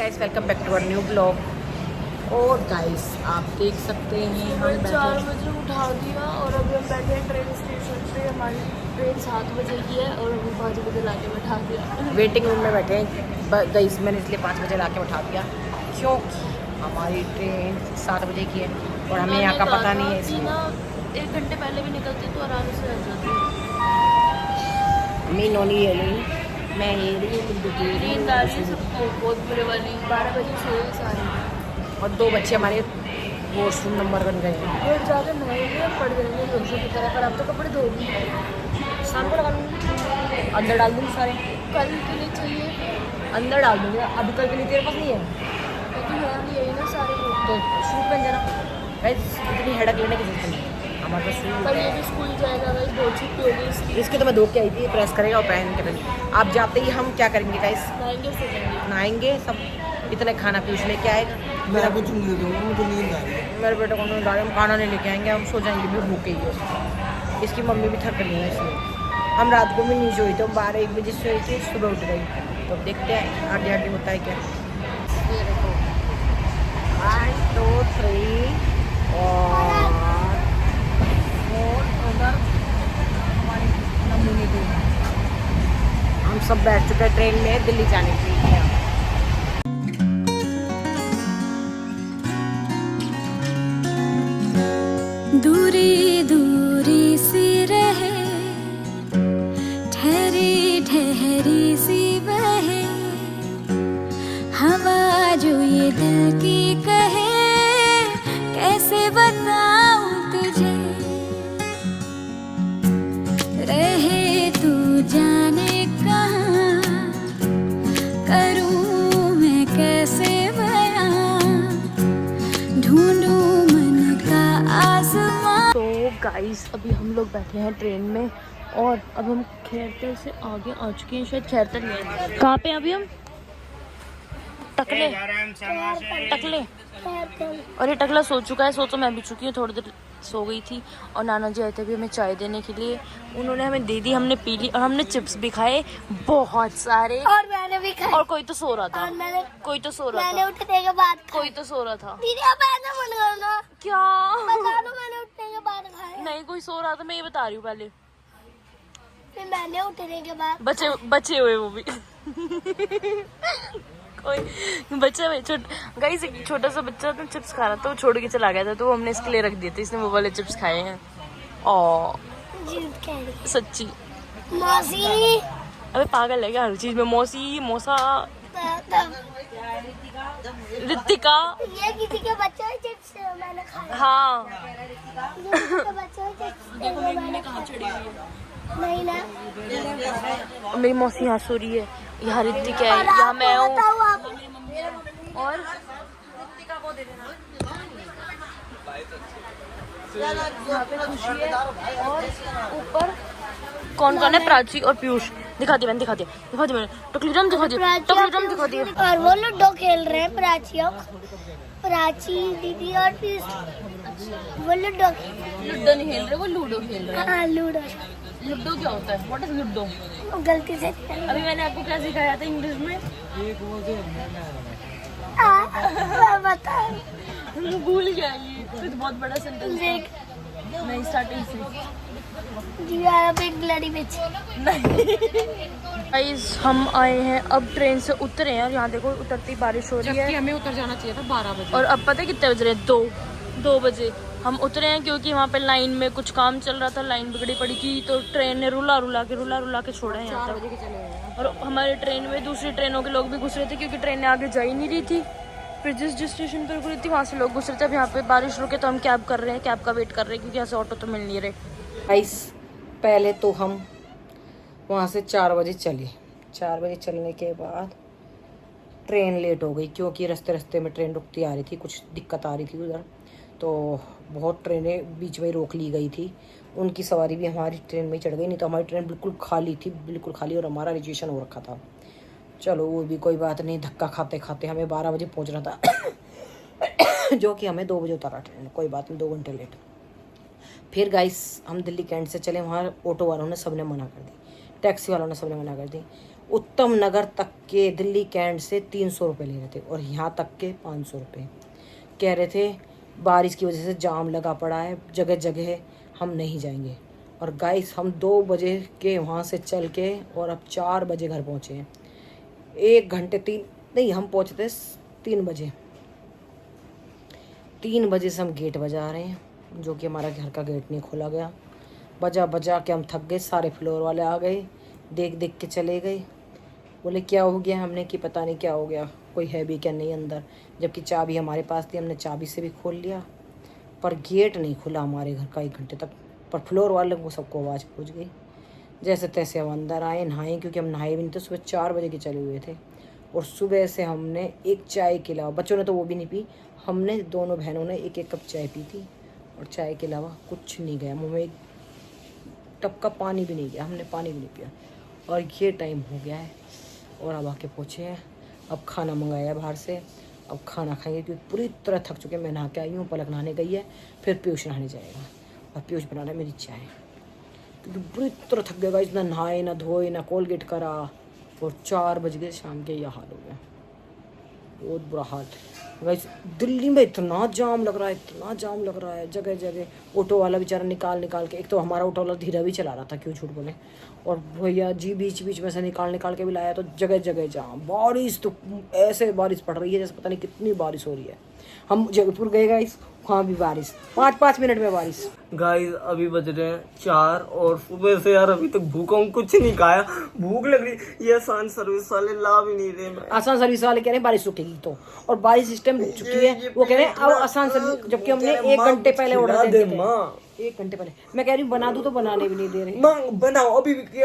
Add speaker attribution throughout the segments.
Speaker 1: Guys, welcome back to our new blog. और guys आप देख सकते हैं हम
Speaker 2: 4 बजे उठा दिया और अभी हम बैठे हैं ट्रेन स्टेशन पे। हमारी ट्रेन 7 बजे की है और अभी 5 बजे लाके बैठा दिया।
Speaker 1: वेटिंग रूम में बैठे हैं गाइस। मैंने इसलिए 5 बजे ला के उठा दिया क्योंकि हमारी ट्रेन 7 बजे की है और हमें यहाँ का पता नहीं है इसलिए
Speaker 2: ना 1 घंटे पहले भी निकलती तो आराम से रह जाती।
Speaker 1: मैं नॉनी है नहीं, मैं ये
Speaker 2: नींद आ रही है सबको बहुत बुरे वाली। 12 बजे सोए सारे
Speaker 1: और 2 बच्चे हमारे वॉशरूम नंबर बन गए हैं।
Speaker 2: और ज़्यादा नहाएंगे पड़ जाएंगे दोस्तों की तरह। पर अब तो कपड़े धोगी
Speaker 1: शाम को लगा लूँगी, अंदर डाल दूँगी सारे।
Speaker 2: कल के लिए चाहिए
Speaker 1: अंदर डाल दूँगी, अभी कल के लिए तेरे पास नहीं है
Speaker 2: लेकिन है नहीं यही ना सारे लोग।
Speaker 1: तो शूट पहन जाना। गाइस इतनी हेडक लेने की जरूरत नहीं है, हमारे पास शूट
Speaker 2: कल ये भी स्कूल जाएगा भाई। बहुत छुट्टी होगी इसकी।
Speaker 1: इसके तो मैं धो के आई थी, प्रेस करेगा और पहन के पहन। आप जाते ही हम क्या करेंगे गाइस,
Speaker 2: नहाएंगे सो जाएंगे।
Speaker 1: नहाएंगे सब। इतने खाना पीस लेके आएगा
Speaker 3: मेरा कुछ नहीं दूंगा, मुझे नींद आ रही है।
Speaker 1: मेरे बेटे को नहीं डाले, हम खाना नहीं लेके आएंगे, हम सो जाएंगे भी भूखे ही है। इसकी मम्मी भी थक रही है इसलिए। हम रात को भी नहीं सोई थे, हम 12-1 बजे सोई थी, सुबह उठ गई। तो अब देखते हैं आगे आगे होता है क्या। ये देखो 1 2 3 और 4 उधर हमारी नमूने को हम सब बैठ चुके हैं ट्रेन में दिल्ली जाने के लिए।
Speaker 4: दूरी दूरी सी रहे, ठहरी ठहरी सी बहे, हवा जो ये दिल की कहे, कैसे बताऊं तुझे, रहे तू जाने कहाँ, करूं मैं कैसे बयां, ढूंढूं मन का आसमां।
Speaker 2: तो गाइस अभी हम लोग बैठे हैं ट्रेन में और अब हम खैरतल से आगे आ चुके हैं। शायद खैरतल ही है। कहाँ पे हैं अभी हम? टकले टकले। अरे टकला सो चुका है, सो तो मैं भी चुकी हूँ, थोड़ी देर सो गई थी। और नाना जी आए थे अभी हमें चाय देने के लिए, उन्होंने हमें दे दी, हमने पी ली और हमने चिप्स भी खाए बहुत सारे।
Speaker 5: और मैंने भी खाई।
Speaker 2: और कोई तो सो रहा था, कोई तो सो रहा
Speaker 5: मैंने
Speaker 2: था,
Speaker 5: उठने के बाद
Speaker 2: कोई तो सो रहा था।
Speaker 5: दीदी अब ऐसा मन करना
Speaker 2: क्या?
Speaker 5: बता दो मैंने उठने के बाद खाया।
Speaker 2: नहीं कोई सो रहा था, मैं ये बता रही हूँ पहले।
Speaker 5: फिर मैंने उठने के बाद
Speaker 2: बचे बचे हुए वो भी कोई बच्चा गाइस एक छोटा सा बच्चा तो चिप्स खा रहा था, वो छोड़ के चला गया था, तो वो हमने इसके लिए रख दिए थे। इसने वो वाले चिप्स खाए हैं। और
Speaker 5: जीत कह रही
Speaker 2: सच्ची
Speaker 5: मौसी
Speaker 2: अबे पागल है क्या हर चीज में? मौसी मौसा
Speaker 5: तब
Speaker 2: रितिका।
Speaker 5: ये किसी के बच्चे के चिप्स मैंने खाए।
Speaker 2: हाँ
Speaker 5: ये किसी के बच्चे के चिप्स मैंने
Speaker 2: कहाँ चढ़ी हुई है?
Speaker 5: नहीं ना।
Speaker 2: और मेरी मौसी यहाँ सो रही है, यहाँ रितिका है, यहाँ मैं हूँ। और यहाँ पे खुशी है और ऊपर कौन कौन है? प्राची और पीयूष। दिखा दिया मैंने, दिखा मैंने टकलीरम दिखा दिया।
Speaker 5: और वो लूडो खेल रहे हैं प्राची दीदी और पीयूष। वो लूडो
Speaker 2: लूडो नहीं खेल रहे, वो लूडो खेल रहे हैं।
Speaker 5: हाँ लूडो
Speaker 2: लूडो क्या होता है? What is ludo?
Speaker 5: गलती से
Speaker 2: अभी मैंने आपको क्या सिखाया था इंग्लिश में?
Speaker 5: बता
Speaker 2: भूल गया, ये कुछ बहुत बड़ा सेंटेंस
Speaker 5: देख
Speaker 2: नहीं स्टार्टिंग से।
Speaker 5: जी आया बिग ब्लडी बिच।
Speaker 2: गाइस हम आए हैं, अब ट्रेन से उतरे हैं और यहाँ देखो उतरती बारिश हो रही है।
Speaker 1: हमें उतर जाना चाहिए था 12 बजे।
Speaker 2: और अब पता है कितने बज रहे हैं? 2 बजे हम उतरे हैं क्योंकि वहाँ पे लाइन में कुछ काम चल रहा था, लाइन बिगड़ी पड़ी थी, तो ट्रेन ने रुला रुला के छोड़ा है यहाँ तक। और हमारे ट्रेन में दूसरी ट्रेनों के लोग भी घुस रहे थे क्योंकि ट्रेन आगे जा ही नहीं रही थी। फिर जिस स्टेशन पर रुकी थी वहाँ से लोग घुस रहे थे। अब यहाँ पे बारिश रुके तो हम कैब कर रहे हैं, कैब का वेट कर रहे हैं क्योंकि यहाँ से ऑटो तो मिल नहीं रहे।
Speaker 1: गाइस पहले तो हम वहाँ से 4 बजे चले। 4 बजे चलने के बाद ट्रेन लेट हो गई क्योंकि रास्ते में ट्रेन रुकती आ रही थी, कुछ दिक्कत आ रही थी उधर, तो बहुत ट्रेनें बीच में रोक ली गई थी। उनकी सवारी भी हमारी ट्रेन में ही चढ़ गई, नहीं तो हमारी ट्रेन बिल्कुल खाली थी, बिल्कुल खाली, और हमारा रिजर्वेशन हो रखा था। चलो वो भी कोई बात नहीं, धक्का खाते खाते हमें 12 बजे पहुंचना था जो कि हमें 2 बजे उतारा ट्रेन, कोई बात नहीं, 2 घंटे लेट। फिर गाइस हम दिल्ली कैंट से चले, वहाँ ऑटो वालों ने सबने मना कर दी, टैक्सी वालों ने सबने मना कर दी। उत्तम नगर तक के दिल्ली कैंट से 300 रुपये ले रहे थे और यहाँ तक के 500 रुपये। कह रहे थे बारिश की वजह से जाम लगा पड़ा है, जगह जगह हम नहीं जाएंगे। और गाइस हम 2 बजे के वहाँ से चल के और अब 4 बजे घर पहुँचे हैं। 1 घंटे 3 नहीं, हम पहुँचे थे 3 बजे। 3 बजे से हम गेट बजा रहे हैं, जो कि हमारा घर का गेट नहीं खोला गया। बजा बजा के हम थक गए, सारे फ्लोर वाले आ गए, देख देख के चले गए। बोले क्या हो गया, हमने कि पता नहीं क्या हो गया, कोई है भी क्या नहीं अंदर, जबकि चाबी हमारे पास थी। हमने चाबी से भी खोल लिया पर गेट नहीं खुला हमारे घर का 1 घंटे तक। पर फ्लोर वाले को सबको आवाज़ पहुँच गई। जैसे तैसे हम अंदर आए, नहाए, क्योंकि हम नहाए भी नहीं थे, सुबह 4 बजे के चले हुए थे। और सुबह से हमने एक चाय के अलावा, बच्चों ने तो वो भी नहीं पी, हमने दोनों बहनों ने 1-1 कप चाय पी थी। और चाय के अलावा कुछ नहीं गया मुँह में, 1 टप का पानी भी नहीं गया, हमने पानी भी नहीं पिया। और ये टाइम हो गया है और अब आके पहुँचे हैं। अब खाना मंगाया बाहर से, अब खाना खाएंगे क्योंकि पूरी तरह थक चुके हैं। मैं नहा के आई हूँ, पलक नहाने गई है, फिर पीयूष नहाने जाएगा और पीयूष बना रहा है मेरी चाय, क्योंकि पूरी तरह थक गएगा। इतना नहाए ना धोए ना कोलगेट करा, और 4 बज गए शाम के, यह हाल हो गया, बहुत बुरा हाल। गाइस दिल्ली में इतना जाम लग रहा है, इतना जाम लग रहा है जगह जगह। ऑटो वाला बेचारा निकाल के, एक तो हमारा ऑटो वाला धीरे भी चला रहा था, क्यों झूठ बोले, और भैया जी बीच बीच में से निकाल के भी लाया, तो जगह जगह जाम। बारिश तो ऐसे बारिश पड़ रही है जैसे पता नहीं कितनी बारिश हो रही है। हम जयपुर गए गाइस, वहाँ भी बारिश, 5-5 मिनट में बारिश।
Speaker 3: गाइस अभी बज रहे हैं 4 और सुबह से यार अभी तक भूखा हूँ, कुछ नहीं खाया, भूख लग रही। ये आसान सर्विस वाले ला भी नहीं रहे।
Speaker 1: आसान सर्विस वाले कह रहे हैं बारिश रुकेगी, तो और बारिश सिस्टम रुक चुकी है। वो कह रहे हैं अब आसान सर्विस, जबकि हमने 1 घंटे पहले ऑर्डर दे दिया। 1 घंटे पहले मैं कह रही हूँ बना दूँ, तो बनाने भी नहीं दे रहे।
Speaker 3: मांग बनाओ,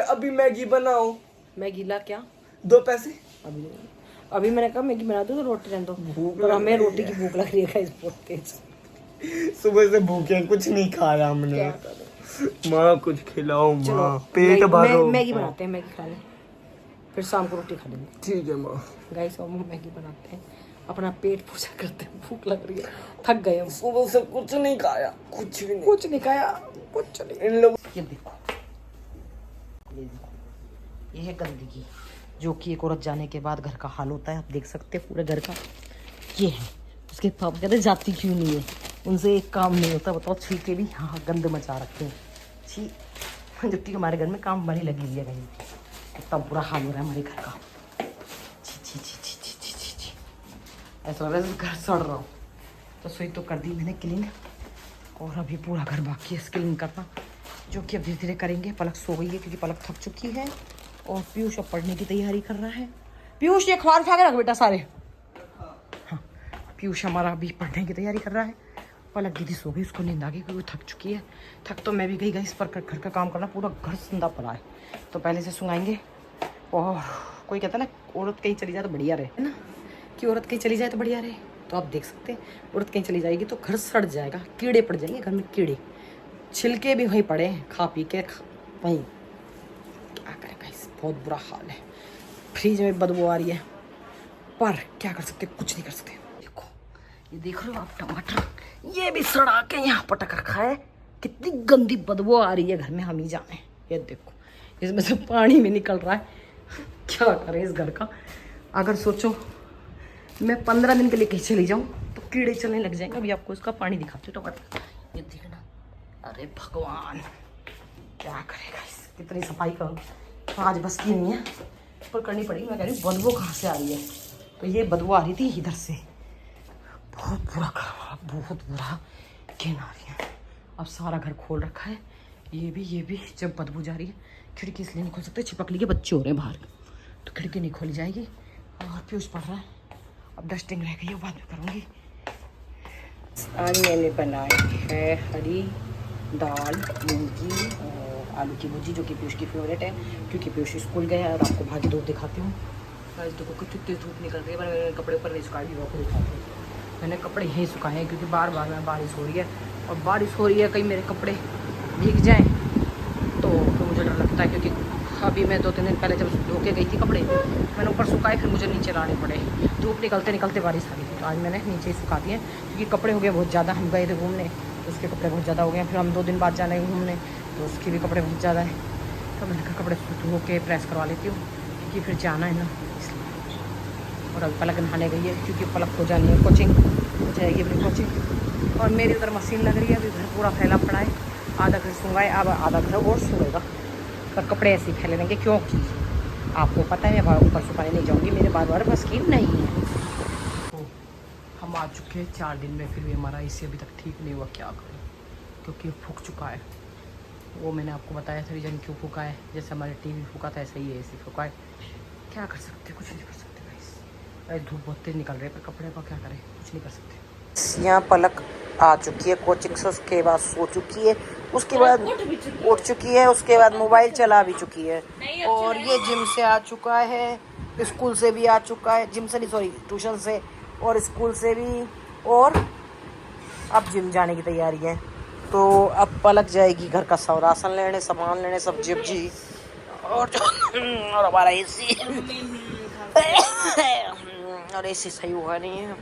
Speaker 3: अभी मैगी बनाओ।
Speaker 1: मैगी ला क्या
Speaker 3: 2 पैसे?
Speaker 1: अभी मैंने कहा मैगी बना दूँ तो रोटी रहने दो, पर हमें रोटी की भूख लग रही है इस बहुत तेज।
Speaker 3: सुबह से भूखे, कुछ नहीं खाया हमने। माँ कुछ खिलाओ माँ, पेट भरो।
Speaker 1: मैगी बनाते हैं, मैगी खा लें, फिर शाम को रोटी खा लेंगे।
Speaker 3: ठीक है माँ।
Speaker 1: गाइस हम मैगी बनाते हैं, अपना पेट पूजा करते हैं, भूख लग रही है, थक गए हम।
Speaker 3: सुबह से कुछ नहीं खाया, कुछ नहीं खाया, कुछ नहीं। इन लोग
Speaker 1: ये देखो, ये है गंदगी, जो कि एक औरत जाने के बाद घर का हाल होता है। आप देख सकते हैं पूरे घर का ये है। उसके पापा कहते जाती क्यों नहीं है, उनसे एक काम नहीं होता। बताओ, छिलके भी हाँ गंद मचा रखे हैं, छी। जबकि हमारे घर में काम बड़ी लगी हुई है, कहीं इतना बुरा हाल हो रहा है हमारे घर का। छी छी छी छी छी छी छी छी, ऐसा लग रहा है घर सड़ रहा हो। तो सोई तो कर दी मैंने क्लीन, और अभी पूरा घर बाकी है क्लीन करना, जो कि अब धीरे धीरे करेंगे। पलक सो गई है क्योंकि पलक थक चुकी है, और पीयूष अब पढ़ने की तैयारी कर रहा है। पीयूष ये अखबार उठा के रख बेटा सारे। हाँ, पीयूष हमारा अभी पढ़ने की तैयारी कर रहा है। पलक दीदी सो गई, उसको नींद आ गई क्योंकि थक चुकी है। थक तो मैं भी गई इस पर घर का काम करना, पूरा घर संदा पड़ा है, तो पहले से सुनाएंगे। और कोई कहता है ना औरत कहीं चली जाए तो बढ़िया रहे, है ना, कि औरत कहीं चली जाए तो बढ़िया रहे। तो आप देख सकते हैं औरत कहीं चली जाएगी तो घर सड़ जाएगा, कीड़े पड़ जाएंगे घर में, कीड़े छिलके भी वहीं पड़े हैं, खा पी के वहीं। क्या करेगा, इस बहुत बुरा हाल है। फ्रिज में बदबू आ रही है, पर क्या कर सकते, कुछ नहीं कर सकते। देखो ये देख रहे हो आप, टमाटर ये भी सड़ा के यहाँ पटक रखा है, कितनी गंदी बदबू आ रही है घर में, हम ही जाने। ये देखो इसमें से पानी भी निकल रहा है, क्या करें इस घर का। अगर सोचो मैं 15 दिन के लिए कहीं चली जाऊँ तो कीड़े चलने लग जाएंगे। अभी आपको इसका पानी दिखाती हूँ टमाटर, ये देखना। अरे भगवान क्या करेगा, इस कितनी सफाई करूँ, आज बस की नहीं है, पर करनी पड़ेगी। मैं कह रही हूँ बदबू कहाँ से आ रही है, तो ये बदबू आ रही थी इधर से, बहुत बुरा खराब, बहुत बुरा गेंद आ रही है। अब सारा घर खोल रखा है, ये भी जब बदबू जा रही है, खिड़की इसलिए नहीं खोल सकते, छिपकली के बच्चे हो रहे हैं बाहर, तो खिड़की नहीं खोली जाएगी। और पीयूष पड़ रहा है, अब डस्टिंग रह गई है, बाद में करूँगी। आज मैंने बनाई है हरी दाल, मूंगी और आलू की भुजी, जो कि पीयूष की फेवरेट है, क्योंकि पीयूष स्कूल गया है। और आपको भागी धूप दिखाती हूँ, देखो कितनी तेज धूप निकल रही है, पर मैंने कपड़े ऊपर नहीं सुखाए, भी आपको दिखाती हूँ। मैंने कपड़े यहीं सुखाए हैं क्योंकि बार बार में बारिश हो रही है, और बारिश हो रही है कहीं मेरे कपड़े भीग जाएँ तो मुझे डर लगता है। क्योंकि अभी मैं 2-3 दिन पहले जब धो के गई थी कपड़े, मैंने ऊपर सुखाए, फिर मुझे नीचे लाने पड़े, धूप निकलते निकलते बारिश आ गई थी। तो आज मैंने नीचे ही सुखा दिए, क्योंकि कपड़े हो गए बहुत ज़्यादा। हम गए थे घूमने, उसके कपड़े बहुत ज़्यादा हो गए, फिर हम 2 दिन बाद जाना है घूमने, तो उसके भी कपड़े बहुत ज़्यादा है। तो मैंने कहा कपड़े धो के प्रेस करवा लेती हूँ, क्योंकि फिर जाना है ना इसलिए। और अभी पलक नहाने गई है क्योंकि पलक को जानी है कोचिंग, हो जाएगी अपनी कोचिंग। और मेरी उधर मशीन लग रही है, अभी घर पूरा फैला पड़ा है। आधा घर सूंगा है, अब आधा घर और सूंगा, पर कपड़े ऐसे ही फैले रहेंगे क्योंकि आपको पता है मैं ऊपर सुखाने नहीं जाऊँगी, मेरे बार बस की नहीं है। तो हम आ चुके हैं 4 दिन में, फिर भी हमारा एसी अभी तक ठीक नहीं हुआ। क्या करें, क्योंकि फूक चुका है। वो मैंने आपको बताया था रीज़न क्यों फूका है, जैसे हमारे टीवी फूका था ऐसा ही है एसी फूका है। क्या कर सकते, कुछ नहीं कर सकते भाई। धूप बहुत तेज निकल रही है, पर कपड़े का क्या करें, कुछ नहीं कर सकते। यहाँ पलक आ चुकी है कोचिंग से, उसके बाद सो चुकी है, उसके बाद उठ चुकी है, उसके बाद मोबाइल चला भी चुकी है। और ये जिम से आ चुका है, स्कूल से भी आ चुका है, जिम से नहीं सॉरी ट्यूशन से और स्कूल से भी, और अब जिम जाने की तैयारी है। तो अब पलक जाएगी घर का सब राशन लेने, सामान लेने, सब्जी वब्जी और हमारा एसी और एसी सही हुआ नहीं है।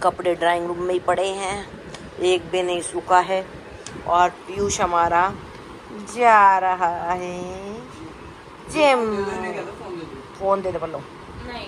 Speaker 1: कपड़े ड्राइंग रूम में ही पड़े हैं, एक भी नहीं सूखा है। और पीयूष हमारा जा रहा है जिम। फोन दे दे पल्लो।
Speaker 2: नहीं